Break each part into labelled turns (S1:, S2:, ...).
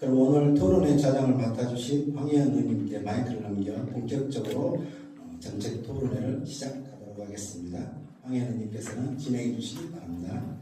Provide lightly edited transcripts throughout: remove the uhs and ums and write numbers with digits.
S1: 그럼 오늘 토론회 자장을 맡아주신 황혜연 의원님께 마이크를 넘겨 본격적으로 정책 토론회를 시작하도록 하겠습니다. 황혜연 의원님께서는 진행해 주시기 바랍니다.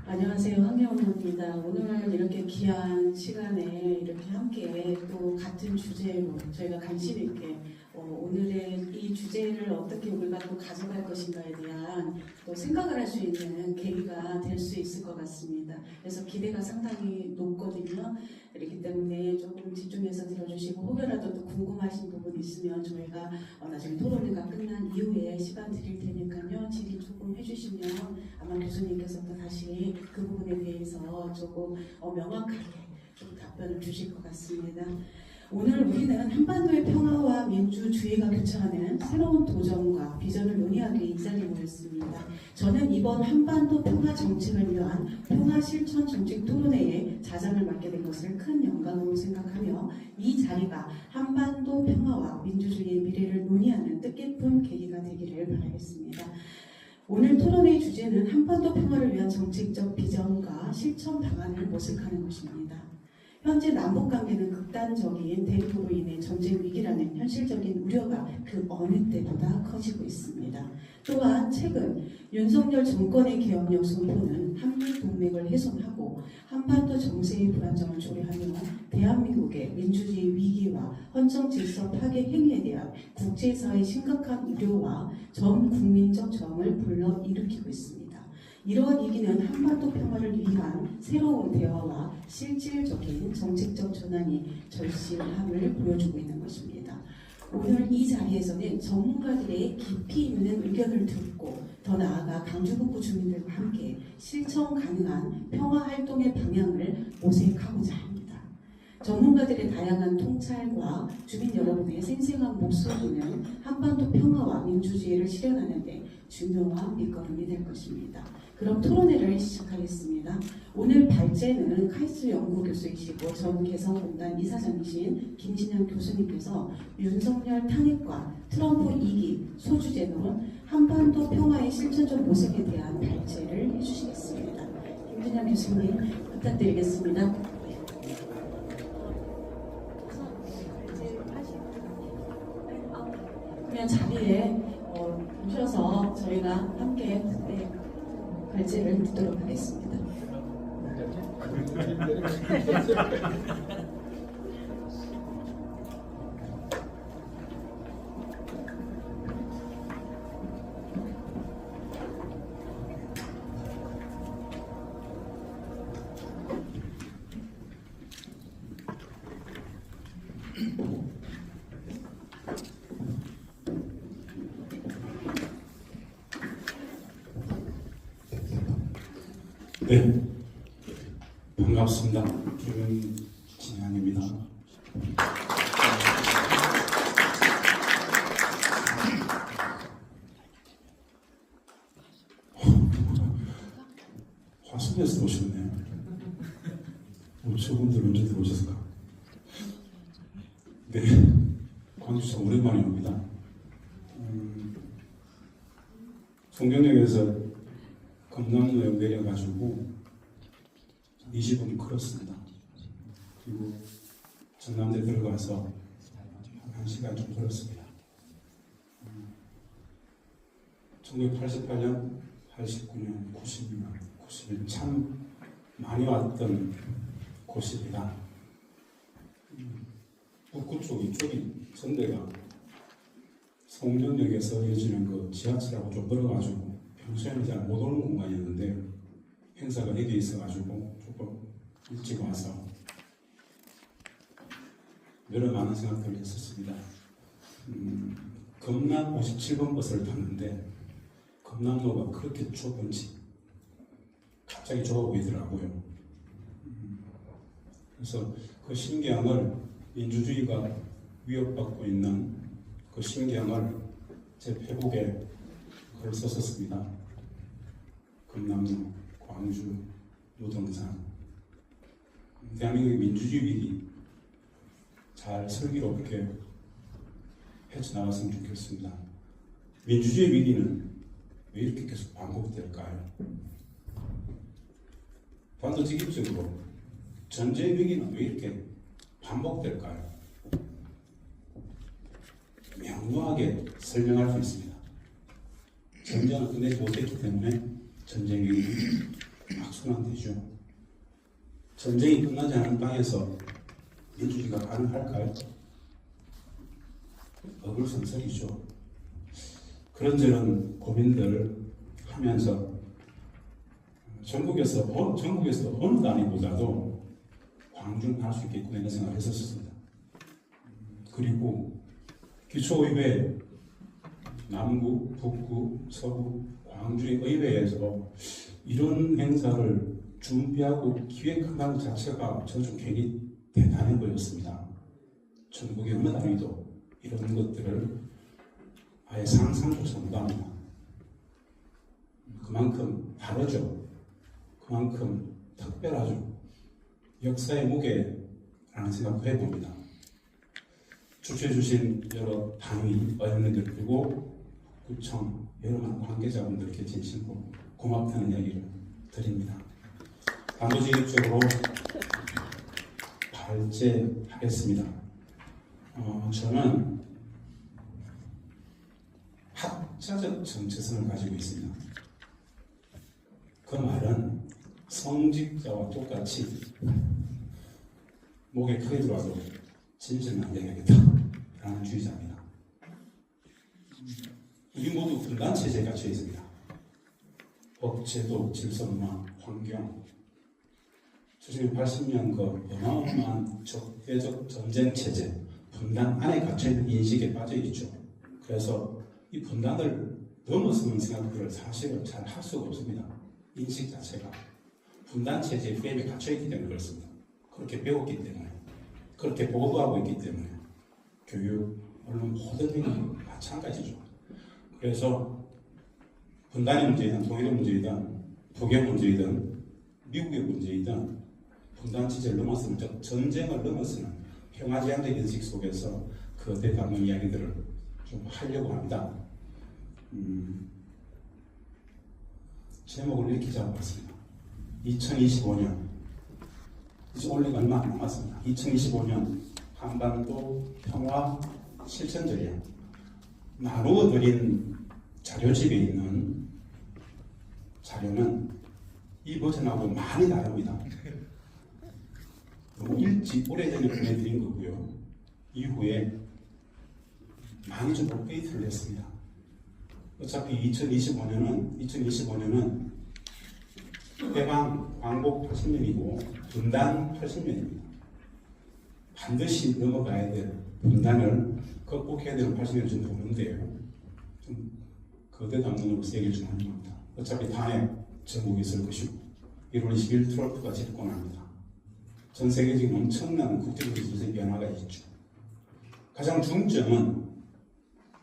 S2: 안녕하세요. 황혜원입니다. 오늘 이렇게 귀한 시간에 이렇게 함께 또 같은 주제로 저희가 관심 있게 오늘의 이 주제를 어떻게 우리가 또 가져갈 것인가에 대한 또 생각을 할 수 있는 계기가 될 수 있을 것 같습니다. 그래서 기대가 상당히 높거든요. 그렇기 때문에 조금 집중해서 들어주시고 혹여라도 또 궁금하신 부분 있으면 저희가 나중에 토론회가 끝난 이후에 시간 드릴 테니까요. 질의 조금 해주시면 아마 교수님께서 또 다시 그 부분에 대해서 조금 명확하게 좀 답변을 주실 것 같습니다. 오늘 우리는 한반도의 평화와 민주주의가 교차하는 새로운 도전과 비전을 논의하기 이 자리에 모였습니다. 저는 이번 한반도 평화 정책을 위한 평화 실천 정책 토론회에 자장을 맡게 된 것을 큰 영광으로 생각하며 이 자리가 한반도 평화와 민주주의의 미래를 논의하는 뜻깊은 계기가 되기를 바라겠습니다. 오늘 토론의 주제는 한반도 평화를 위한 정책적 비전과 실천 방안을 모색하는 것입니다. 현재 남북관계는 극단적인 대립으로 인해 전쟁 위기라는 현실적인 우려가 그 어느 때보다 커지고 있습니다. 또한 최근 윤석열 정권의 개혁력 선포는 한미동맹을 훼손하고 한반도 정세의 불안정을 초래하며 대한민국의 민주주의 위기와 헌정 질서 파괴 행위에 대한 국제사회의 심각한 우려와 전 국민적 저항을 불러일으키고 있습니다. 이러한 위기는 한반도 평화를 위한 새로운 대화와 실질적인 정책적 전환이 절실함을 보여주고 있는 것입니다. 오늘 이 자리에서는 전문가들의 깊이 있는 의견을 듣고 더 나아가 강주북부 주민들과 함께 실천 가능한 평화 활동의 방향을 모색하고자 합니다. 전문가들의 다양한 통찰과 주민 여러분의 생생한 목소리는 한반도 평화와 민주주의를 실현하는 데 중요한 밑거름이 될 것입니다. 그럼 토론회를 시작하겠습니다. 오늘 발제는 카이스트 연구교수이시고 전 개성공단 이사장이신 김진영 교수님께서 윤석열 탄핵과 트럼프 2기 소주제로 한반도 평화의 실천적 모색에 대한 발제를 해주시겠습니다. 김진영 교수님 부탁드리겠습니다. 그냥 자리에 오셔서 저희가 함께 발제를 듣도록 하겠습니다.
S3: 네, 반갑습니다. 김진양입니다. 화순에서 오셨네요. 저분들 언제 들어오셨을까? 네, 광주에서 오랜만에 옵니다. 송정역에서 금남로역 내려가지고 20분 걸었습니다. 그리고 전남대 들어가서 1시간 좀 걸었습니다. 1988년, 89년, 90년, 91년 참 많이 왔던 곳입니다. 북구 쪽 이쪽이 선대가 송정역에서 이어지는 그 지하철하고 좀 멀어가지고 평소에는 잘 못 오는 공간이었는데 행사가 여기 있어가지고 조금 일찍 와서 여러 많은 생각들을 했었습니다. 금남 57번 버스를 탔는데 금남로가 그렇게 좁은지 갑자기 좁아 보이더라고요. 그래서 그 신기함을 민주주의가 위협받고 있는 그 신기함을 제 페북에 글을 썼었습니다. 금남로, 광주, 노동산 대한민국의 민주주의 위기 잘 슬기롭게 헤쳐나갔으면 좋겠습니다. 민주주의 위기는 왜 이렇게 계속 반복될까요? 반도직입적으로 전쟁 위기는 왜 이렇게 반복될까요? 명료하게 설명할 수 있습니다. 전쟁을 끝내지 못했기 때문에 전쟁 위기는 악순환되죠. 전쟁이 끝나지 않은 땅에서 민주주의가 가능할까요? 어불성설이죠. 그런저런 고민들을 하면서 전국에서 어느 단위보다도 광중할 수 있겠구나 이런 생각을 했었습니다. 그리고 기초의회 남구, 북구, 서구, 광주의 의회에서 이런 행사를 준비하고 기획한다는 자체가 저는 좀 괜히 대단해 보였습니다. 전국의 어느 단위도 이런 것들을 아예 상상조차 못합니다. 그만큼 다르죠. 그만큼 특별하죠. 역사의 무게라는 생각을 해봅니다. 주최해주신 여러 단위, 의원님들 그리고 구청 여러 많은 관계자분들께 진심으로 고맙다는 이야기를 드립니다. 단도직입적으로 발제하겠습니다. 저는 학자적 정체성을 가지고 있습니다. 그 말은 성직자와 똑같이 목에 크게 들어와도 진실만 얘기하겠다 라는 주의자입니다. 우리 모두 분단체제에 갇혀 있습니다. 법, 제도, 질서, 문화, 환경 1980년 그 어마어마한 적대적 전쟁체제 분단 안에 갇혀있는 인식에 빠져있죠. 그래서 이 분단을 넘어서는 생각들을 사실은 잘 할 수가 없습니다. 인식 자체가 분단체제의 프레임에 갇혀있기 때문에 그렇습니다. 그렇게 배웠기 때문에 그렇게 보도하고 있기 때문에 교육, 언론 모든 면이 마찬가지죠. 그래서 분단의 문제이든 통일의 문제이든 북의 문제이든 미국의 문제이든 분단 체제를 넘어서는 전쟁을 넘어서는 평화제한적 인식 속에서 거대 담은 이야기들을 좀 하려고 합니다. 제목을 이렇게 잡아봤습니다. 2025년 이제 올해가 얼마 안 남았습니다. 2025년 한반도 평화 실천 전략 나누어 드린 자료집에 있는 자료는 이 버전하고 많이 다릅니다. 너무 일찍 오래전에 보내드린 거고요. 이후에 많이 좀 업데이트를 했습니다. 어차피 2025년은 해방 광복 80년이고 분단 80년입니다. 반드시 넘어가야 될 분단을 극복해야 되는 80년이 좀 도는데요. 좀 거대 담론으로서 얘기를 좀 하는 겁니다. 어차피 다음에 전국이 있을 것이고 1월 20일 트럼프가 집권합니다. 전 세계적인 엄청난 국제적 질서의 변화가 있죠. 가장 중점은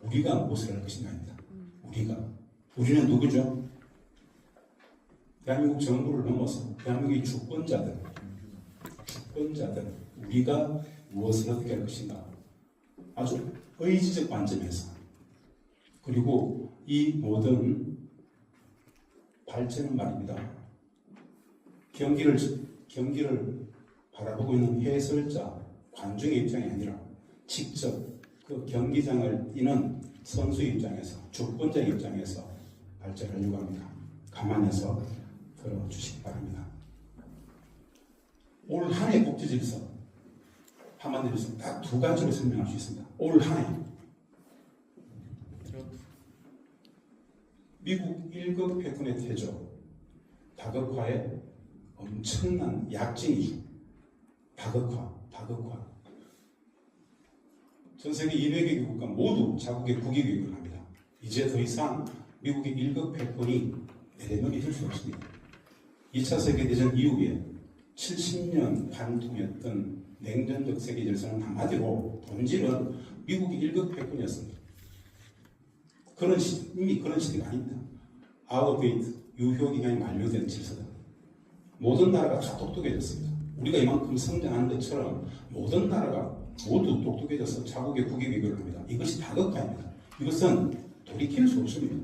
S3: 우리가 무엇을 할 것인가입니다. 우리는 누구죠? 대한민국 정부를 넘어서 대한민국의 주권자들 우리가 무엇을 어떻게 할 것인가 아주 의지적 관점에서 그리고 이 모든 발전은 말입니다. 경기를 바라보고 있는 해설자, 관중의 입장이 아니라 직접 그 경기장을 뛰는 선수의 입장에서, 주권자의 입장에서 발전하려고 합니다. 감안해서 들어주시기 바랍니다. 올 한 해 국제질서 한마디로 딱 두 가지로 설명할 수 있습니다. 올 한 해 미국 1급 패권의 태조, 다극화의 엄청난 약진이죠. 다극화. 전 세계 200개 국가 모두 자국의 국익 교육을 합니다. 이제 더 이상 미국의 1급 패권이 내려놓이 있을 수 없습니다. 2차 세계대전 이후에 70년 관통했던 냉전적 세계 질서는 한마디로 본질은 미국의 1급 패권이었습니다. 이미 그런 시대가 아닙니다. 아웃데이트, 유효기간이 만료된 질서다. 모든 나라가 다 똑똑해졌습니다. 우리가 이만큼 성장한 것처럼 모든 나라가 모두 똑똑해져서 자국의 국익 외교를 합니다. 이것이 다극화입니다. 이것은 돌이킬 수 없습니다.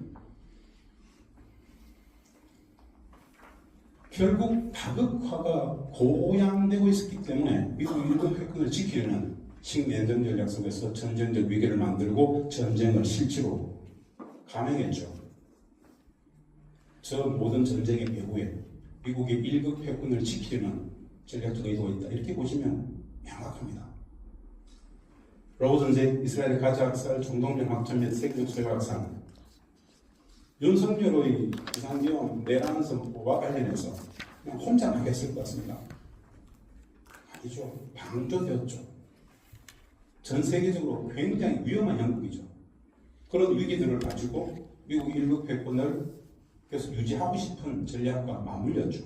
S3: 결국 다극화가 고양되고 있었기 때문에 미국 일본 패권을 지키려는 식민전 전략 속에서 전쟁적 위기를 만들고 전쟁을 실제로 감행했죠. 저 모든 전쟁의 배후에 미국의 일극 패권을 지키려는 전략적 의도가 있다. 이렇게 보시면 명확합니다. 로우전제 이스라엘 가자학살 중동전 학점 및 세계적 소유학상 윤석열의 비상계엄 내란 선포와 관련해서 그냥 혼자만 했을 것 같습니다. 아니죠. 방조되었죠. 전 세계적으로 굉장히 위험한 형국이죠. 그런 위기들을 가지고 미국 일국 패권을 계속 유지하고 싶은 전략과 맞물렸죠.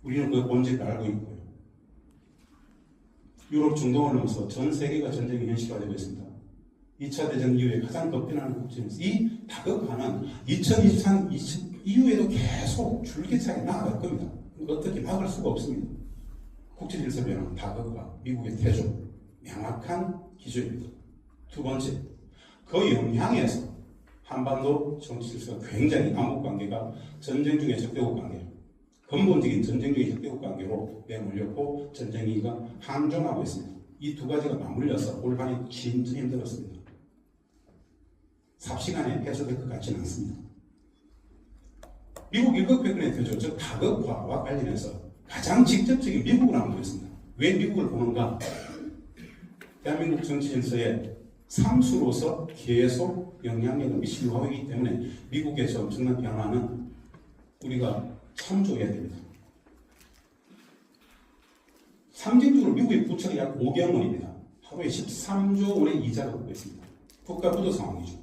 S3: 우리는 그 본질을 알고 있고요. 유럽 중동을 넘어서 전 세계가 전쟁이 현실화되고 있습니다. 2차 대전 이후에 가장 급변하는 국제에서 이 다급화는 2023 이후에도 계속 줄기차게 나아갈 겁니다. 어떻게 막을 수가 없습니다. 국제 질서 변화, 다급화, 미국의 태조, 명확한 기조입니다. 두 번째, 그 영향에서 한반도 정치 질서가 굉장히 남북 관계가 전쟁 중의 적대국 관계, 근본적인 전쟁 중의 적대국 관계로 내몰렸고 전쟁위기가 항존하고 있습니다. 이 두 가지가 맞물려서 올바른 진짜 힘들었습니다. 삽시간에 해소될 것 같지는 않습니다. 미국 일극 패권의 태조, 즉 다극화와 관련해서 가장 직접적인 미국을 한번 보겠습니다. 왜 미국을 보는가? 대한민국 정치 질서에 상수로서 계속 영향력을 미치고 있기 때문에 미국의 엄청난 변화는 우리가 참조해야 됩니다. 상징적으로 미국의 부채가 약 5개억 원입니다. 하루에 13조 원의 이자가 오고 있습니다. 국가 부도 상황이죠.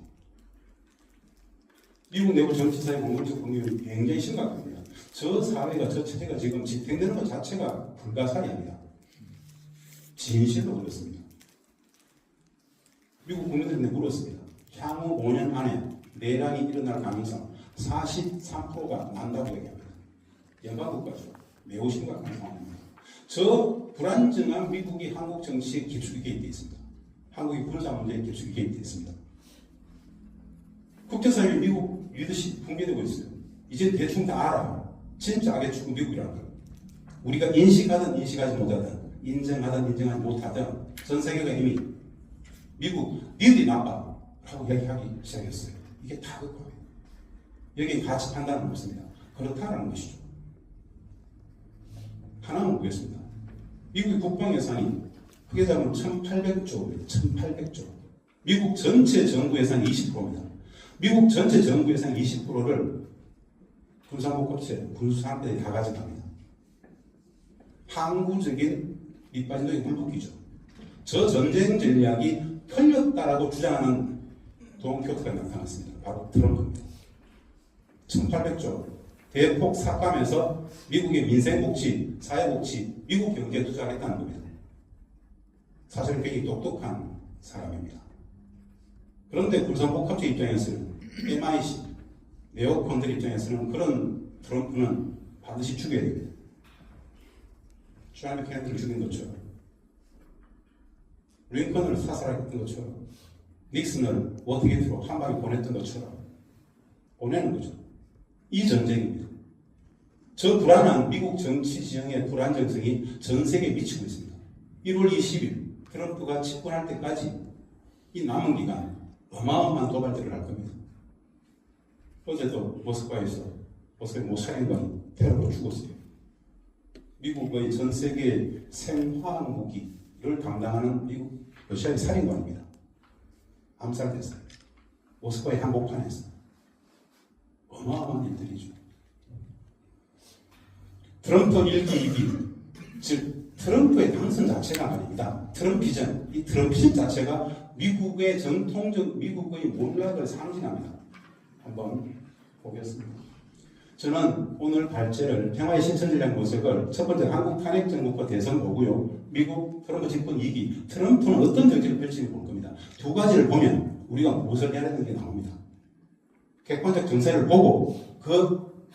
S3: 미국 내부 정치사의 공공적 공격이 굉장히 심각합니다. 저 사회가, 저 체제가 지금 지탱되는 것 자체가 불가사의합니다. 진실로 그렇습니다. 미국 국민들한테 물었습니다. 향후 5년 안에 내란이 일어날 가능성 43%가 난다고 얘기합니다. 연방국가죠. 매우 심각한 상황입니다. 저 불안정한 미국이 한국 정치에 깊숙이 개입되어 있습니다. 한국의 군사 문제에 깊숙이 개입되어 있습니다. 국제사회 미국 리더십 붕괴되고 있어요. 이제 대충 다 알아요. 진짜 악의 축은 미국이라는 걸. 우리가 인식하든 인식하지 못하든 인정하든 인정하지 못하든 전 세계가 이미 미국 니들이 나빠 라고 얘기하기 시작했어요. 이게 다 그거예요. 여기 가치 판단은 없습니다. 그렇다는 것이죠. 하나만 보겠습니다. 미국의 국방 예산이 크게 잡으면 1,800조입니다. 1,800조. 미국 전체 정부 예산이 20%입니다. 미국 전체 정부 예산 20%를 군사복합체, 군수산업들이 다 가져갑니다. 항구적인 밑빠진 독이 물붓기죠. 저 전쟁 전략이 틀렸다라고 주장하는 돈키호테가 나타났습니다. 바로 트럼프입니다. 1,800조 대폭 삭감해서 미국의 민생복지, 사회복지, 미국 경제에 투자하겠다는 겁니다. 사실은 굉장히 똑똑한 사람입니다. 그런데 군사복합체 입장에서는 MIC, 네오콘들 입장에서는 그런 트럼프는 반드시 죽여야 됩니다. 슈라미 케네디를 죽인 것처럼, 링컨을 사살했던 것처럼, 닉슨을 워터게이트로 한 방에 보냈던 것처럼 보내는 거죠. 이 전쟁입니다. 저 불안한 미국 정치 지형의 불안정성이 전 세계에 미치고 있습니다. 1월 20일 트럼프가 집권할 때까지 이 남은 기간 어마어마한 도발들을 할 겁니다. 어제도 모스크바에서 모스크바 모 사령관이 테러로 죽었어요. 미국의 전 세계 생화학 무기를 담당하는 미국 러시아의 사령관입니다. 암살됐어요. 모스크바의 한복판에서. 어마어마한 일들이죠. 트럼프 1기, 2기, 즉 트럼프의 당선 자체가 아닙니다. 트럼피즘, 이 트럼피즘 자체가 미국의 전통적 미국의 몰락을 상징합니다. 한번 보겠습니다. 저는 오늘 발제를 평화의 신천지량 모색을 첫 번째 한국 탄핵 정부과 대선 보고요. 미국 트럼프 집권 2기, 트럼프는 어떤 정책을 펼치는지 볼 겁니다. 두 가지를 보면 우리가 무엇을 해야 되는 게 나옵니다. 객관적 정세를 보고 그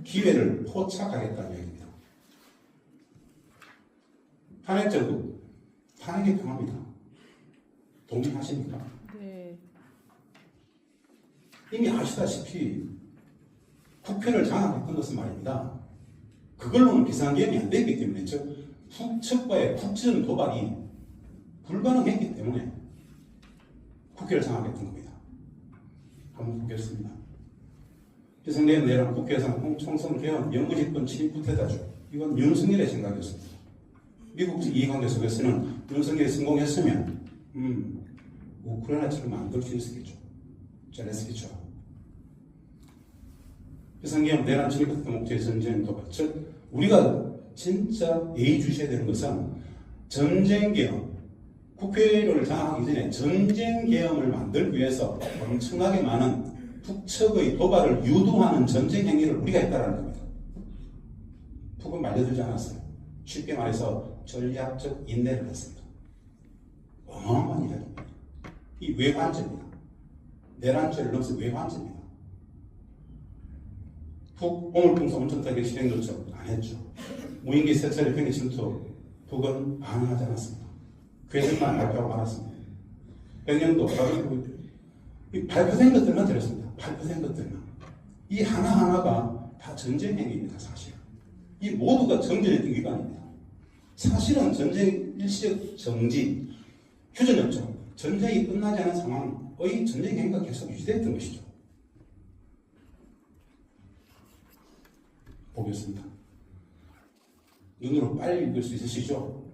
S3: 기회를 포착하겠다는 얘기입니다. 탄핵 정부, 탄핵이 평화입니다. 동의하십니까?
S4: 네.
S3: 이미 아시다시피 국회를 장악했던 것은 말입니다. 그걸로는 비상계엄이 안 되기 때문에 북측과의 국전 도발이 불가능했기 때문에 국회를 장악했던 겁니다. 한번 보겠습니다. 비상계엄 내란 국회에서는 총선 개헌 영구집권 침입 쿠데타죠. 이건 윤석열의 생각이었습니다. 미국적 이해관계 속에서는 윤석열이 성공했으면 우크라이나처럼 만들 수 있었겠죠. 잘했겠죠. 비상계엄 내란 침입부터 목적의 전쟁 도발. 즉 우리가 진짜 예의주시해야 되는 것은 전쟁계엄, 국회를 장악하기 전에 전쟁계엄을 만들기 위해서 엄청나게 많은 북측의 도발을 유도하는 전쟁 행위를 우리가 했다는 겁니다. 북은 말려들지 않았어요. 쉽게 말해서 전략적 인내를 했습니다. 어마어마한 이야기입니다. 이 외환죄입니다. 내란죄를 넘어서 외환죄입니다. 북 오물풍선 온천타격 실행 요청 안 했죠. 무인기 세 차례 병기 침투 북은 반응하지 않았습니다. 괴전만 발표하고 말았습니다. 백령도 발표된 것들만 들었습니다. 발표된 것들만. 이 하나하나가 다 전쟁 행위입니다. 사실. 이 모두가 정전했던 기간입니다. 사실은 전쟁 일시적 정지, 휴전이었죠. 전쟁이 끝나지 않은 상황의 전쟁 행위가 계속 유지됐던 것이죠. 보겠습니다. 눈으로 빨리 읽을 수 있으시죠?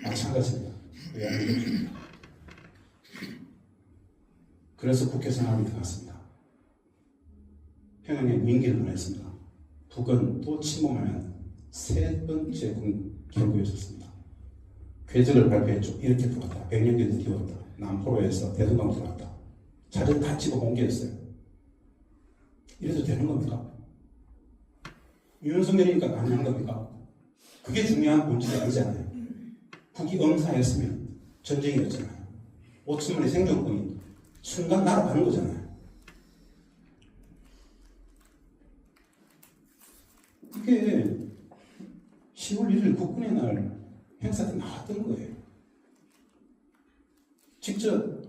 S3: 마찬가지입니다. 왜 안 읽어줍니까? 그래서 국회 생활이 들어갔습니다. 평양에 무인기를 보냈습니다. 북은 또 침범하면 세 번째 경고였었습니다. 궤적을 발표했죠. 이렇게 들어왔다. 백령기에서 띄웠다. 남포로에서 대동강 들어왔다. 자료 다 집어 공개했어요. 이래도 되는 겁니까? 윤석열이니까 가능한 겁니까? 그게 중요한 본질이 아니잖아요. 북이 응사했으면 전쟁이었잖아요. 5천만의 생존권이 순간 날아가는 거잖아요. 그게 10월 1일 국군의 날 행사 때 나왔던 거예요. 직접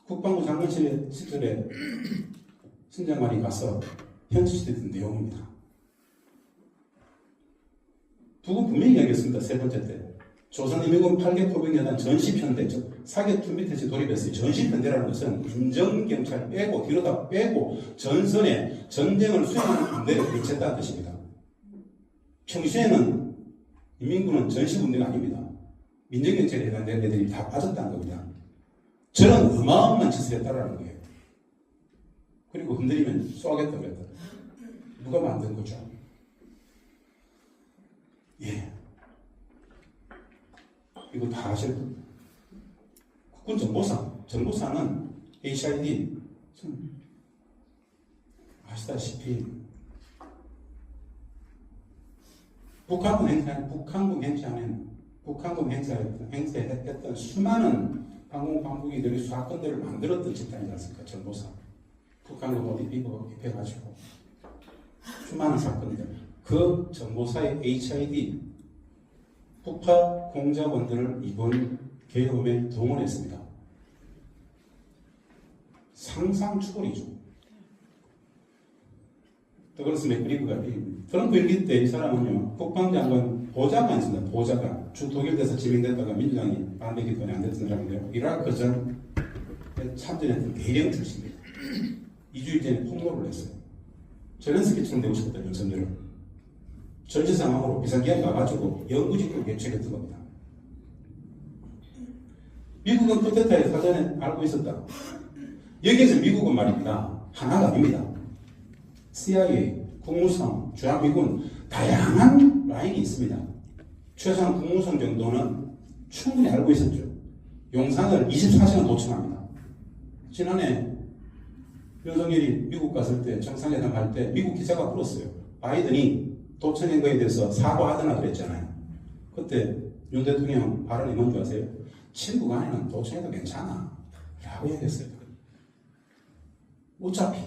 S3: 국방부 장관실 시절에 신장관이 가서 현지시켰던 내용입니다. 북은 분명히 이야기했습니다. 세 번째 때. 조선인민군 8개 포병여단 전시편대, 즉 사격 준비 태세 돌입했어요. 전시편대라는 것은 군정경찰 빼고 뒤로 다 빼고 전선에 전쟁을 수행하는 군대를 배치했다는 뜻입니다. 평소에는 인민군은 전시군대가 아닙니다. 민정경찰에 해당되는 애들이 다 빠졌다는 겁니다. 저는 어마어마한 짓을 했다라는 거예요. 그리고 흔들리면 쏘아겠다고 그랬다. 누가 만든 거죠? 예. 이거 다 아실 겁니다. 국군 정보사는 HID 아시다시피 북한군 행사했던 수많은 방공방북이들이 사건들을 만들었던 집단이지 않습니까? 정보사. 북한군 어디 입혀가지고 수많은 사건들. 그 정보사의 HID 북파 공작원들을 이번 계엄에 동원했습니다. 상상 초월이죠. 더글라스 맥그리그가 트럼프 임기 때 이 사람은요, 국방장관 보좌관 있습니다. 보좌관. 독일에서 지명됐다가 민주당이 반대기 돈이 안 됐던 사람인데요. 이라크전 참전했던 대령 출신입니다. 2주일 전에 폭로를 했어요. 젤렌스키처럼 되고 싶었다, 윤석열은. 전시 상황으로 비상계엄 가가지고 영구직으로 개최했던 겁니다. 미국은 쿠데타에 사전에 알고 있었다. 여기에서 미국은 말입니다. 하나가 아닙니다. CIA, 국무성, 주한미군 다양한 라인이 있습니다. 최소한 국무성 정도는 충분히 알고 있었죠. 용산을 24시간 도청합니다. 지난해 윤석열이 미국 갔을 때 정상회담 할 때 미국 기자가 물었어요. 바이든이 도청한 거에 대해서 사과하더나 그랬잖아요. 그때 윤 대통령 발언이 뭔지 아세요? 친구 간에는 도청해도 괜찮아 라고 얘기했어요. 어차피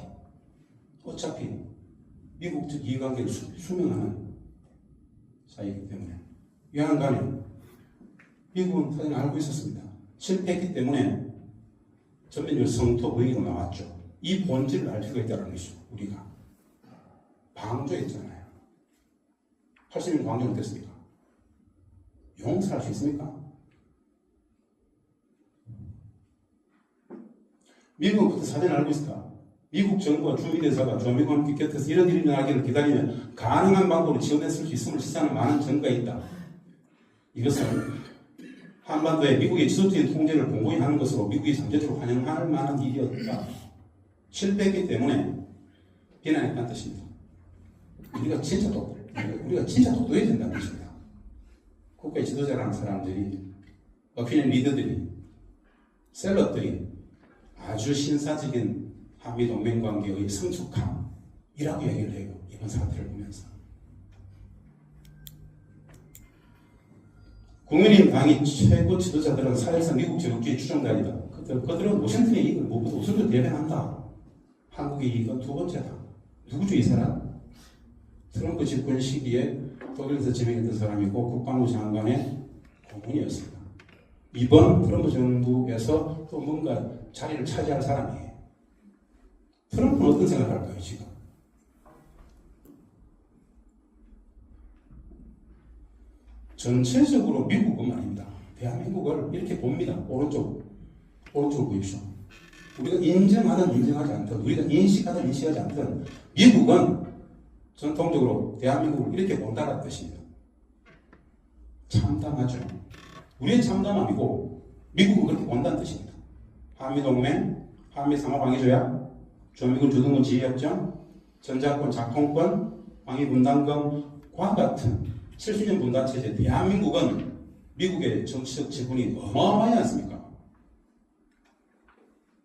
S3: 미국적 이해관계를 수명하는 사이이기 때문에 여하간에 미국은 사실 알고 있었습니다. 실패했기 때문에 전면적으로 성토 부위로 나왔죠. 이 본질을 알 필요가 있다는 것이죠. 우리가 방조했잖아요. 80년 광주는 어땠습니까? 용서할 수 있습니까? 미국은 그때 사전을 알고 있을까? 미국 정부와 주미대사가 조미과 함께 곁에서 이런 일이 일어나기를 기다리면 가능한 방법으로 지원했을 수 있음을 시사하는 많은 증거가 있다. 이것은 한반도에 미국의 지속적인 통제를 공고히 하는 것으로 미국이 잠재적으로 환영할 만한 일이었다. 실패했기 때문에 비난했다는 뜻입니다. 우리가 진짜 독도해야 된다는 뜻입니다. 국가의 지도자라는 사람들이, 어피니언 리더들이, 셀럽들이 아주 신사적인 한미동맹관계의 성숙함이라고 얘기를 해요. 이번 사태를 보면서. 국민의힘 당이 최고 지도자들은 사실상 미국 제국주의 추종자이다. 그들은 워싱턴의 이익을 무엇보다 우선적으로 대변한다. 한국의 이익은 두 번째다. 누구죠 이 사람? 트럼프 집권 시기에 독일에서 지명했던 사람이고 국방부 장관의 고문이었습니다. 이번 트럼프 정부에서 또 뭔가 자리를 차지할 사람이에요. 트럼프는 어떤 생각을 할까요 지금? 전체적으로 미국은 아닙니다. 대한민국을 이렇게 봅니다. 오른쪽을 보십시오. 우리가 인정하든 인정하지 않든, 우리가 인식하든 인식하지 않든, 미국은 전통적으로 대한민국을 이렇게 본다는 뜻입니다. 참담하죠. 우리의 참담함이고, 미국은 그렇게 본다는 뜻입니다. 한미동맹, 한미상호방위조약, 조미군 주둔군 지휘협정, 전자권 작동권, 방위분담금과 같은 70년 분단체제, 대한민국은 미국의 정치적 지분이 어마어마하지 않습니까?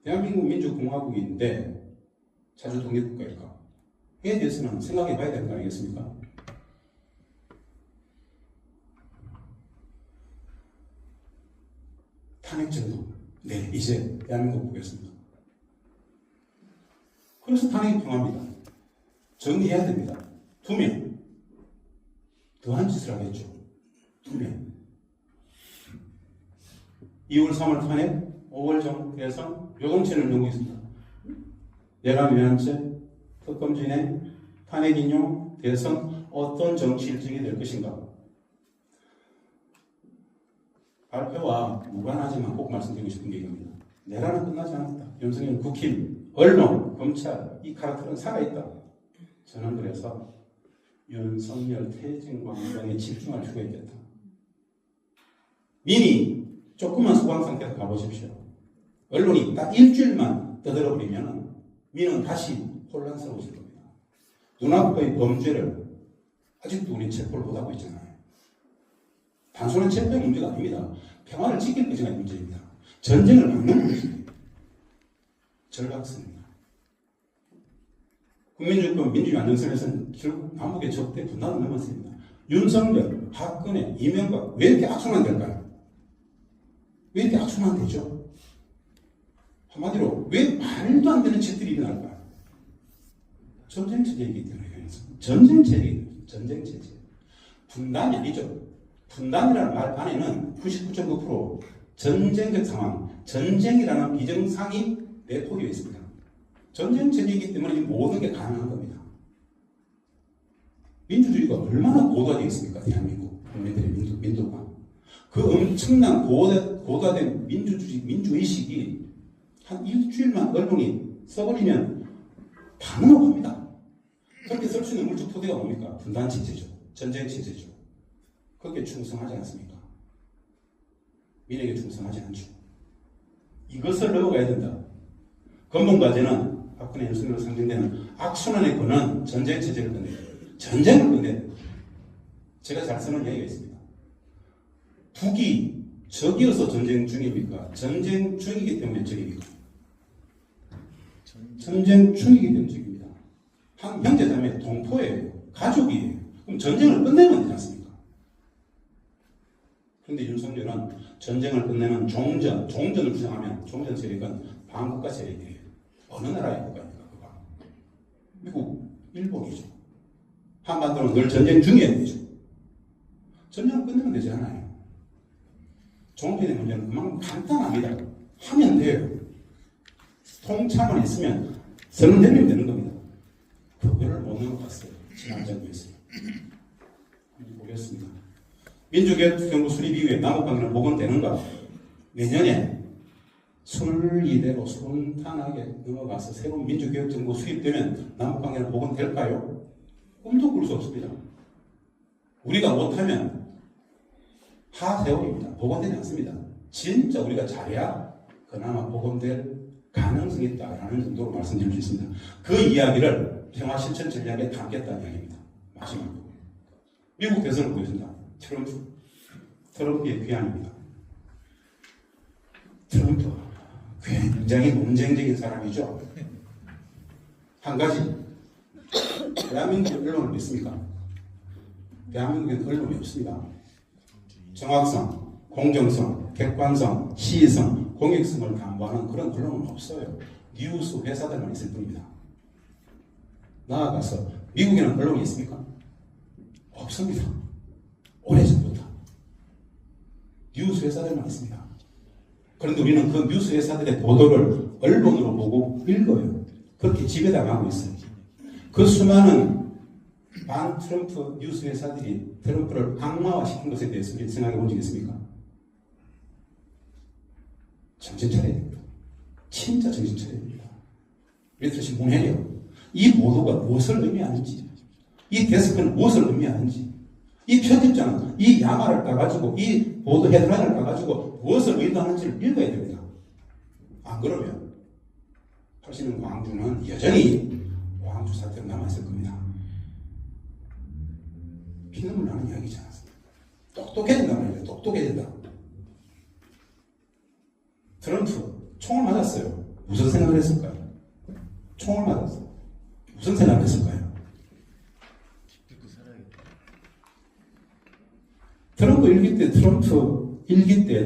S3: 대한민국 민주공화국인데 자주 독립국가일까? 이에 대해서는 생각해 봐야 되는 거 아니겠습니까? 탄핵제도, 네, 이제 대한민국 보겠습니다. 그래서 탄핵이 필요합니다. 정리해야 됩니다. 투명. 더한 짓을 하겠죠. 투명. 2월 3월 탄핵, 5월 정 대선, 요동치는 경우 있습니다. 내란위원체, 특검 진행, 탄핵 인용, 대선, 어떤 정치 일정이 될 것인가? 발표와 무관하지만 꼭 말씀드리고 싶은 게 이겁니다. 내란은 끝나지 않았다. 윤석열 국힘, 언론, 검찰, 이 카르텔은 살아있다. 저는 그래서 윤석열 퇴진 광장에 집중할 필요가 있겠다. 민이 조금만 소강 상태에서 가보십시오. 언론이 딱 일주일만 떠들어버리면 민은 다시 혼란스러워질 겁니다. 눈앞의 범죄를 아직도 우리 체포를 못하고 있잖아요. 단순한 체포의 문제가 아닙니다. 평화를 지킬 것이 문제입니다. 전쟁을 막는 것입니다. 절박성입니다. 국민주권 민주주의 안정선에서는 결국 남북의 적대 분단을 넘었습니다. 윤석열, 박근혜, 이명박 왜 이렇게 악순환 될까요? 왜 이렇게 악순환 되죠? 한마디로 왜 말도 안 되는 짓들이 일어날까요? 전쟁 체제이기 때문에. 전쟁 체제. 분단이 아니죠. 분단이라는 말 안에는 99.9% 전쟁적 상황, 전쟁이라는 비정상이 내포되어 있습니다. 전쟁 체제이기 때문에 모든 게 가능한 겁니다. 민주주의가 얼마나 고도화되어 있습니까? 대한민국 국민들의 민주화. 그 엄청난 고도화된 민주의식이 한 일주일만 언론이 써버리면 다 넘어갑니다. 그렇게 쓸 수 있는 물적 토대가 뭡니까? 분단 체제죠. 전쟁 체제죠. 거기에 충성하지 않습니까? 민에게 충성하지 않죠. 이것을 넘어가야 된다. 근본과제는 박근혜 윤석열로 상징되는 악순환의 권은 전쟁 체제를 끝내야 돼요. 전쟁을 끝내야 돼요. 제가 잘 쓰는 얘기가 있습니다. 북이 적이어서 전쟁 중입니까? 전쟁 중이기 때문에 적입니까? 전쟁 중이기 때문에 적입니다. 한 형제자매 동포예요. 가족이에요. 그럼 전쟁을 끝내면 되지 않습니까? 그런데 윤석열은 전쟁을 끝내는 종전을 주장하면 종전 세력은 반국가 세력이에요. 어느 나라의 국가입니까? 그가? 미국, 일본이죠. 한반도는 늘 전쟁 중이어야 되죠. 전쟁을 끝내면 되지 않아요. 종전의 문제는 그만큼 간단합니다. 하면 돼요. 통찰만 있으면 선언되면 되는 겁니다. 그거를 못 넘어갔어요. 지난 정부에서요. 한번 보겠습니다. 민주개혁정부 수립 이후에 남북관계는 복원되는가? 내년에 손을 이대로 순탄하게 넘어가서 새로운 민주개혁정부 수립되면 남북관계는 복원될까요? 꿈도 꿀 수 없습니다. 우리가 못하면 하세월입니다. 복원되지 않습니다. 진짜 우리가 잘해야 그나마 복원될 가능성이 있다라는 정도로 말씀드릴 수 있습니다. 그 이야기를 평화실천 전략에 담겠다는 이야기입니다. 마지막으로. 미국 대선을 보겠습니다. 트럼프의 귀환입니다. 트럼프 굉장히 논쟁적인 사람이죠. 한 가지, 대한민국 언론을 믿습니까? 대한민국엔 언론이 없습니다. 정확성, 공정성, 객관성, 시의성, 공익성을 담보하는 그런 언론은 없어요. 뉴스 회사들만 있을 뿐입니다. 나아가서 미국에는 언론이 있습니까? 없습니다. 오래전부터 뉴스 회사들만 있습니다. 그런데 우리는 그 뉴스 회사들의 보도를 언론으로 보고 읽어요. 그렇게 지배당하고 있어요. 그 수많은 반 트럼프 뉴스 회사들이 트럼프를 악마화시킨 것에 대해서 우리 생각해 본 적 있습니까? 정신 차려야 됩니다. 진짜 정신 차려야 됩니다. 밑으로 신문해요. 이 보도가 무엇을 의미하는지, 이 데스크는 무엇을 의미하는지, 이 편집자는 이 야마를 따가지고, 이 보도 헤드라인을 따가지고 무엇을 의도하는지를 읽어야 됩니다. 안 그러면 하시는 광주는 여전히 광주 사태로 남아있을 겁니다. 피눈물 나는 이야기지 않습니다. 똑똑해야 된다는 말이에요. 똑똑해야 된다. 트럼프 총을 맞았어요. 무슨 생각을 했을까요? 총을 맞았어요. 무슨 생각을 했을까요? 트럼프 일기 때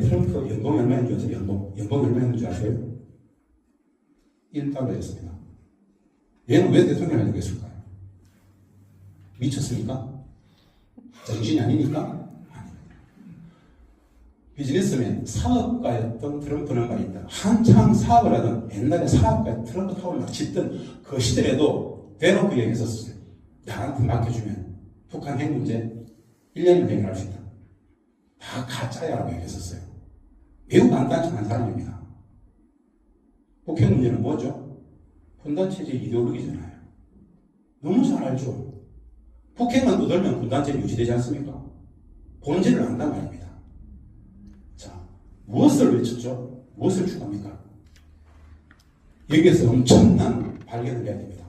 S3: 트럼프 연봉 얼마인 줄 아세요? 연봉 얼마인 줄 아세요? 1달러였습니다. 얘는 왜 대통령을 하려고 했을까요? 미쳤습니까? 정신이 아니니까? 비즈니스맨, 사업가였던 트럼프는 말입니다. 한창 사업을 하던 옛날에 사업가 트럼프 타워를 막 짓던 그 시절에도 대놓고 얘기했었어요. 나한테 맡겨주면 북한 핵 문제 1년이면 해결할 수 있다. 다 가짜야 라고 얘기했었어요. 매우 간단한 사람입니다. 북핵 문제는 뭐죠? 분단체제 이데올로기잖아요. 너무 잘 알죠. 북핵만 두들면 분단체는 유지되지 않습니까? 본질을 안단 말입니다. 자, 무엇을 외쳤죠? 무엇을 추구합니까? 여기에서 엄청난 발견을 해야 됩니다.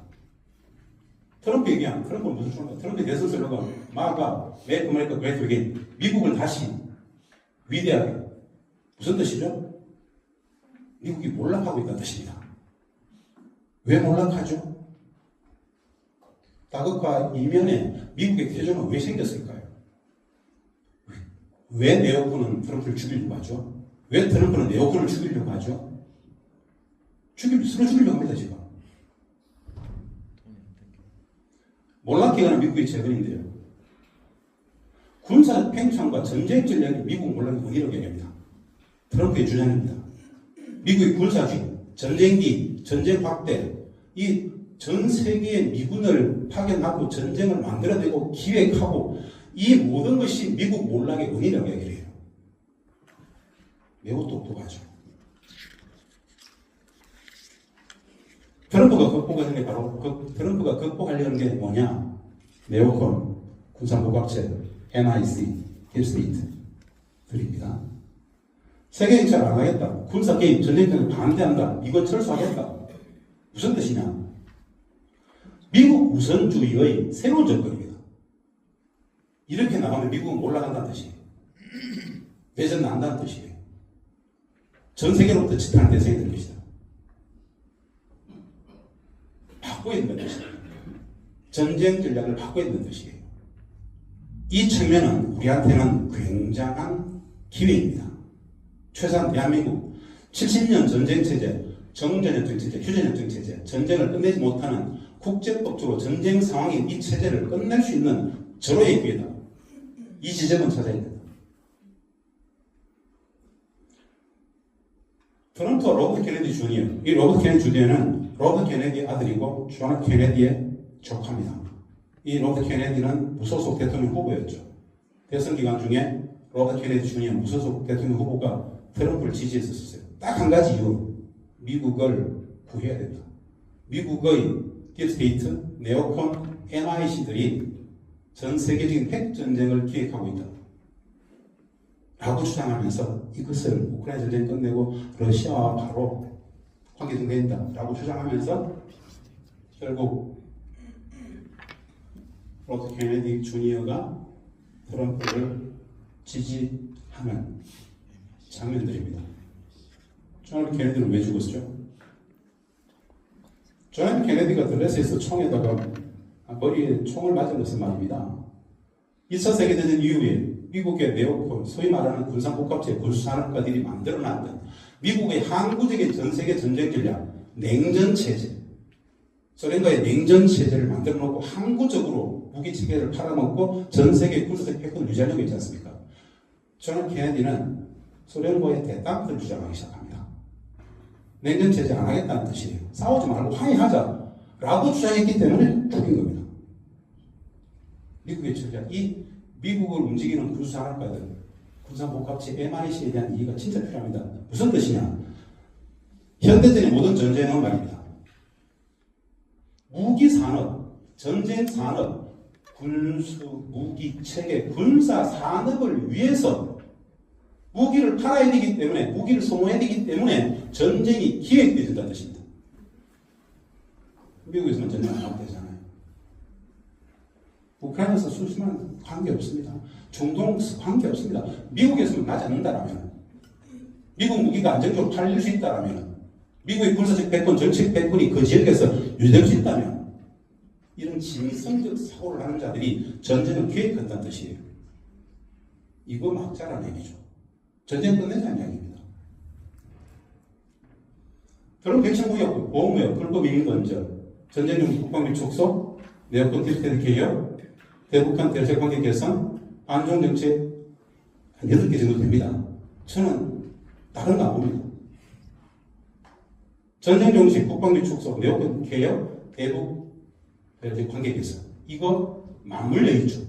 S3: 트럼프 얘기한 그런 건 무슨 소리입니까? 트럼프 대선 슬로건 마가 Make America Great Again, 미국을 다시 위대하게. 무슨 뜻이죠? 미국이 몰락하고 있다는 뜻입니다. 왜 몰락하죠? 다극화 이면에 미국의 태조는 왜 생겼을까요? 왜 네오콘은 트럼프를 죽이려고 하죠? 왜 트럼프는 네오콘을 죽이려고 하죠? 서로 죽이려고 합니다, 지금. 몰락해가는 미국의 재건인데요. 군사 팽창과 전쟁 전략이 미국 몰락의 원인으로 얘기합니다. 트럼프의 주장입니다. 미국의 군사주의, 전쟁기, 전쟁 확대, 이 전 세계의 미군을 파견하고 전쟁을 만들어내고 기획하고 이 모든 것이 미국 몰락의 원인이라고 얘기를 해요. 매우 똑똑하죠. 트럼프가 극복하는 게 바로 트럼프가 극복하려는 게 뭐냐? 네오콘, 군사무각체, NIC, 딥스테이트들입니다. 세계 행사를 안 하겠다. 군사 개입, 전쟁을 반대한다. 이거 철수하겠다. 무슨 뜻이냐? 미국 우선주의의 새로운 접근입니다. 이렇게 나가면 미국은 올라간다는 뜻이에요. 대전 난다는 뜻이에요. 전 세계로부터 집단한 대상이 될 것이다. 바꿔야 된다는 뜻이에요. 전쟁 전략을 바꿔야 된다는 뜻이에요. 이 측면은 우리한테는 굉장한 기회입니다. 최소한 대한민국 70년 전쟁체제, 정전협정체제, 휴전협정체제, 전쟁을 끝내지 못하는 국제법적으로 전쟁 상황인 이 체제를 끝낼 수 있는 절호의 기회다. 이 지점은 찾아야 된다. 트럼프와 로버트 케네디 주니어, 이 로버트 케네디 주니어는 로버트 케네디의 아들이고 존 케네디의 조카입니다. 이 로버트 케네디는 무소속 대통령 후보였죠. 대선 기간 중에 로버트 케네디 주니어 무소속 대통령 후보가 트럼프를 지지했었어요. 딱 한 가지 이유. 미국을 구해야 된다. 미국의 딥스테이트, 네오콘, NIC들이 전 세계적인 핵전쟁을 기획하고 있다. 라고 주장하면서 이것을 우크라이나 전쟁 끝내고 러시아와 바로 관계 정리된다. 라고 주장하면서 결국 로버트 케네디 주니어가 트럼프를 지지하는 장면들입니다. 존 케네디는 왜 죽었죠? 존 케네디가 드레스에서 총에다가 머리에 총을 맞은 것은 말입니다. 2차 세계대전 이후에 미국의 네오콘, 소위 말하는 군사복합체 군수산업가들이 만들어놨던 미국의 항구적인 전세계 전쟁 전략, 냉전체제, 소련과의 냉전체제를 만들어놓고 항구적으로 무기체계를 팔아먹고 전세계 군사적 패권을 유지하려고 했지 않습니까? 존 케네디는 소련과의 대담을 주장하기 시작합니다. 냉전체제 안 하겠다는 뜻이에요. 싸우지 말고 항의하자 라고 주장했기 때문에 죽인 겁니다. 미국의 전략, 이 미국을 움직이는 군수산업가들, 군사복합체 MRC에 대한 이해가 진짜 필요합니다. 무슨 뜻이냐? 현대전의 모든 전쟁은 말입니다. 무기산업, 전쟁산업, 군수, 무기체계, 군사산업을 위해서 무기를 팔아야 되기 때문에, 무기를 소모해야 되기 때문에 전쟁이 기획되어진다는 뜻입니다. 미국에서는 전쟁 안 하면 되잖아요. 우크라이나에서 수시면 관계없습니다. 중동에서 관계없습니다. 미국에서는 나지 않는다라면, 미국 무기가 안정적으로 팔릴 수 있다라면, 미국의 군사적 패권, 정치적 패권이 그 지역에서 유지될 수 있다면, 이런 진성적 사고를 하는 자들이 전쟁을 기획한다는 뜻이에요. 이거 막자라는 얘기죠. 전쟁 끝내자는 이야기입니다. 그럼 백신무역, 보호무역, 불법 이민건전, 전쟁용 국방비 축소, 네오콘 딥스테이트 개혁, 대북한 대세 관계 개선, 안전 정책 한 8개 정도 됩니다. 저는 다른 거 안 봅니다. 전쟁 정식, 국방비 축소, 네오콘 개혁, 대북 대세 관계 개선. 이거 맞물려 있죠.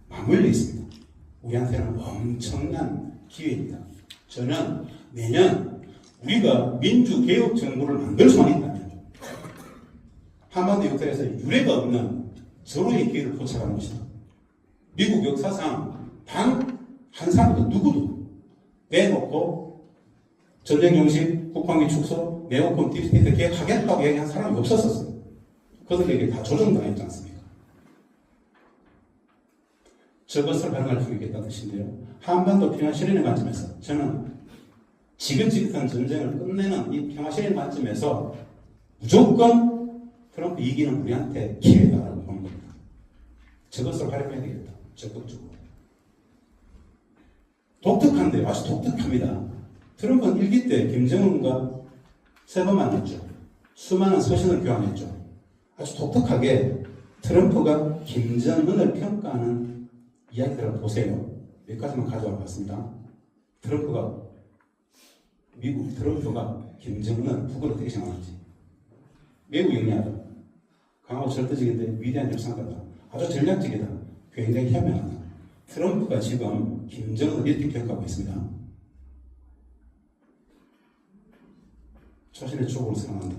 S3: 맞물려 있습니다. 우리한테는 엄청난 기회입니다. 저는 내년 우리가 민주개혁 정부를 만들 수만 있다면 한반도 역사에서 유례가 없는 서로의 기회를 포착하는 것이다. 미국 역사상 단 한 사람도 누구도 빼놓고 전쟁 정식, 국방비 축소, 네오콘 딥스테이트 계획하겠다고 얘기한 사람이 없었어요. 그들에게 다 조정당했지 않습니까? 저것을 발견할 수 있겠다는 뜻인데요. 한반도 평화 실현의 관점에서 저는 지긋지긋한 전쟁을 끝내는 이 평화 실현 관점에서 무조건 트럼프 이기는 우리한테 기회다라고 보는 겁니다. 저것을 활용해야 되겠다. 적극적으로. 독특한데요. 아주 독특합니다. 트럼프는 일기 때 김정은과 3번 만났죠. 수많은 서신을 교환했죠. 아주 독특하게 트럼프가 김정은을 평가하는 이야기들을 보세요. 몇 가지만 가져와 봤습니다. 트럼프가 김정은은 북을 어떻게 생각하는지. 매우 영리하다. 강하고 절대적인데 위대한 역사가다. 아주 전략적이다. 굉장히 현명하다. 트럼프가 지금 김정은을 이렇게 평가하고 있습니다. 자신의 족으로 생각한다.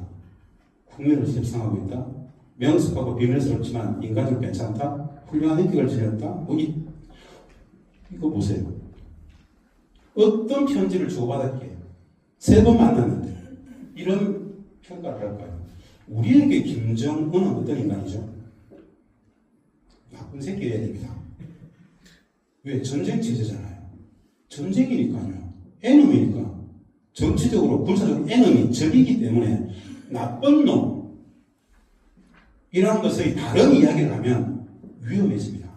S3: 국민을 협상하고 있다. 명석하고 비밀스럽지만 인간적으로 괜찮다. 훌륭한 인격을 지녔다. 이거 보세요. 어떤 편지를 주고받았기에 3번 만났는데 이런 평가를 할까요? 우리에게 김정은은 어떤 인간이죠? 나쁜 새끼여야 됩니다. 왜? 전쟁 체제잖아요. 전쟁이니까요. 에너미니까. 정치적으로, 군사적으로 에너미, 적이기 때문에 나쁜 놈 이라는 것의 다른 이야기를 하면 위험해집니다.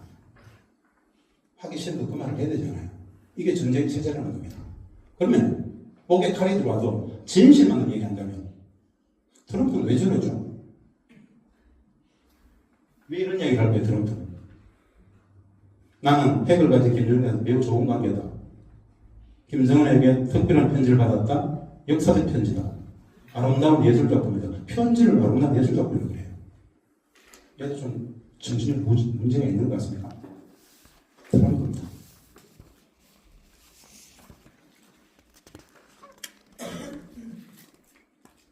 S3: 하기 싫어도 그 말을 해야 되잖아요. 이게 전쟁 체제라는 겁니다. 그러면 목에 칼이 들어와도 진실만 얘기한다면 트럼프는 왜 저러죠? 왜 이런 이야기를 할까요, 트럼프는? 나는 핵을 가진 김정은한테 매우 좋은 관계다. 김정은에게 특별한 편지를 받았다. 역사적 편지다. 아름다운 예술작품이다. 편지를 아름다운 예술작품이라고 그래요. 얘도 좀 정신적 문제가 있는 것 같습니까? 트럼프입니다.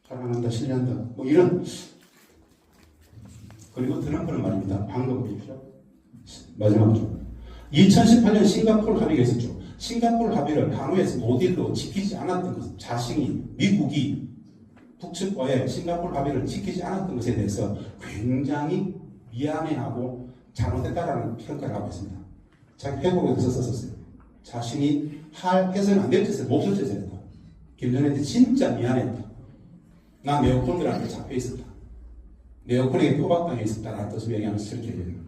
S3: 사랑한다, 신뢰한다, 뭐 이런. 그리고 트럼프는 말입니다. 방금 보십시오. 마지막으로 2018년 싱가포르 합의가 있었죠. 싱가포르 합의를 하노이에서 모델로 지키지 않았던 것, 자신이 미국이 북측과의 싱가포르 합의를 지키지 않았던 것에 대해서 굉장히 미안해하고 잘못했다라는 평가를 하고 있습니다. 자기 회고록에서 썼었어요. 자신이 해서는 안 될 짓을 몹쓸 짓을 했다. 김정은한테 진짜 미안했다. 난 네오콘들한테 잡혀 있었다. 네오콘에게 포박당해 있었다라는 뜻을 얘기하면서 저렇게 얘기해요.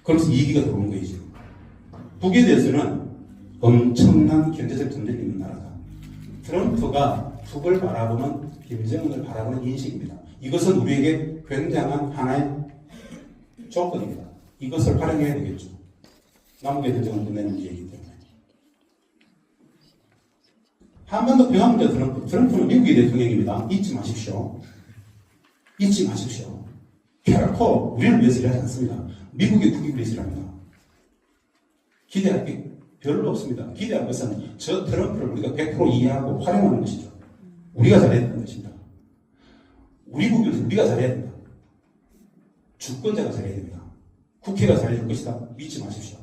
S3: 그러면서 이기가 들어온 거예요. 지금. 북에 대해서는 엄청난 경제적 전쟁이 있는 나라다. 트럼프가 북을 바라보는, 김정은을 바라보는 인식입니다. 이것은 우리에게 굉장한 하나의 조건입니다. 이것을 활용해야 되겠죠. 남북의 전쟁을 끝내는 문제이기 때문에. 한반도 평화 문제 트럼프는 미국의 대통령입니다. 잊지 마십시오. 잊지 마십시오. 결코 우리를 위해서 일하지 않습니다. 미국의 국익을 위해서 일합니다. 기대할 게 별로 없습니다. 기대할 것은 저 트럼프를 우리가 100% 이해하고 활용하는 것이죠. 우리가 잘해야 되는 것입니다. 우리 국익을 우리가 잘해야 됩니다. 주권자가 잘해야 됩니다. 국회가 잘해줄 것이다. 믿지 마십시오.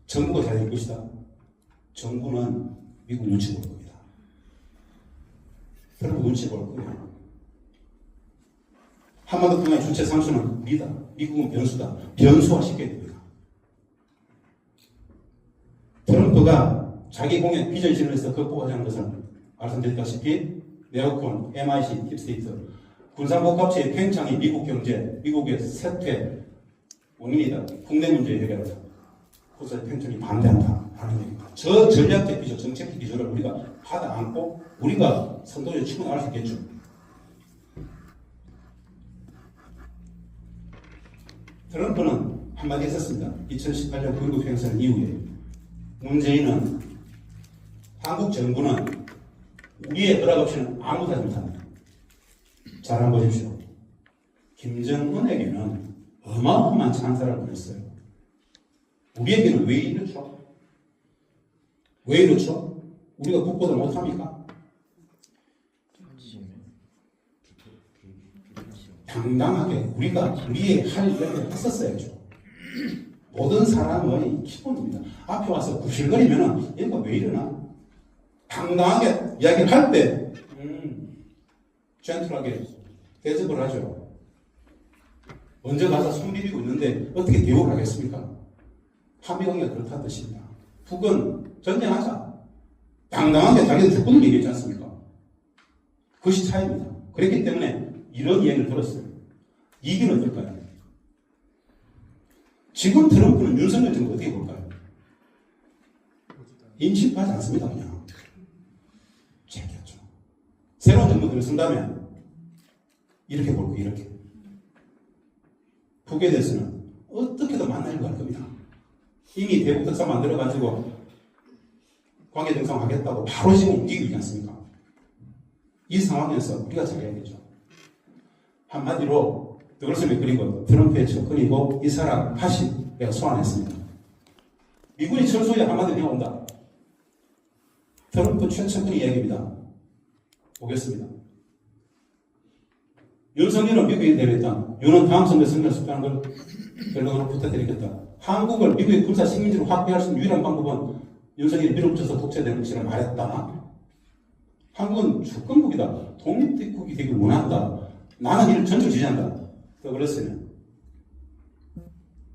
S3: 정부가 잘해줄 것이다. 정부는 미국 눈치 볼 겁니다. 트럼프 눈치 볼 거예요. 한반도 평화의 주체 상수는 우리다. 미국은 변수다. 변수화시켜야 됩니다. 트럼프가 자기 공약 비전 실현에서 극복하지 않은 것은 말씀드렸다시피 네오콘, MIC, 딥스테이트, 군사복합체의 팽창이 미국 경제, 미국의 쇠퇴 원인이다. 국내 문제 해결하다. 그것을 팽창이 반대한다 하는 얘기입니다. 저 전략적 기조, 정책적 기조를 우리가 받아 안고 우리가 선도에 치고 나갈 수 있겠죠. 트럼프는 한마디 했었습니다. 2018년 9.19 행선 이후에 문재인은 한국 정부는 우리의 허락 없이는 아무도 하지 못한다. 잘 한번 보십시오. 김정은에게는 어마어마한 찬사를 보냈어요. 우리에게는 왜 이렇죠? 왜 이렇죠? 우리가 국보다 못합니까? 당당하게 우리가 우리의 할 일을 했었어야죠. 모든 사람의 기본입니다. 앞에 와서 구실거리면 얘가 왜 이러나? 당당하게 이야기를 할 때 젠틀하게 대접을 하죠. 먼저 가서 손 비비고 있는데 어떻게 대우를 하겠습니까? 한미관계가 그렇다는 뜻입니다. 북은 전쟁하자. 당당하게 자기들 주권을 얘기했지 않습니까? 그것이 차이입니다. 그렇기 때문에 이런 이야기를 들었어요. 이기는 어떨까요? 지금 트럼프는 윤석열 정부 어떻게 볼까요? 인식하지 않습니다. 그냥 제기하죠. 새로운 정부들을 쓴다면 이렇게 볼 거예요. 이렇게 북에 대해서는 어떻게든 만나려고 할 겁니다. 이미 대북 특사 만들어가지고 관계 정상화하겠다고 바로 지금 움직이고 있지 않습니까? 이 상황에서 우리가 잘해야겠죠. 한마디로 더글로스 그리고 트럼프의 접근이고 이 사람 다시 내가 소환했습니다. 미군이 철수에 한마디로 해온다. 트럼프 최측근의 이야기입니다. 보겠습니다. 윤석열은 미국에 내렸다. 윤은 다음 선거에 승리할 수 있다는 걸 결론으로 부탁드리겠다. 한국을 미국의 군사 식민지로 확대할 수 있는 유일한 방법은 윤석열이 밀어붙여서 독재되는 것이라 말했다. 한국은 주권국이다. 독립국이 되길 원한다. 나는 이를 전적 지지한다. 더 그랬으면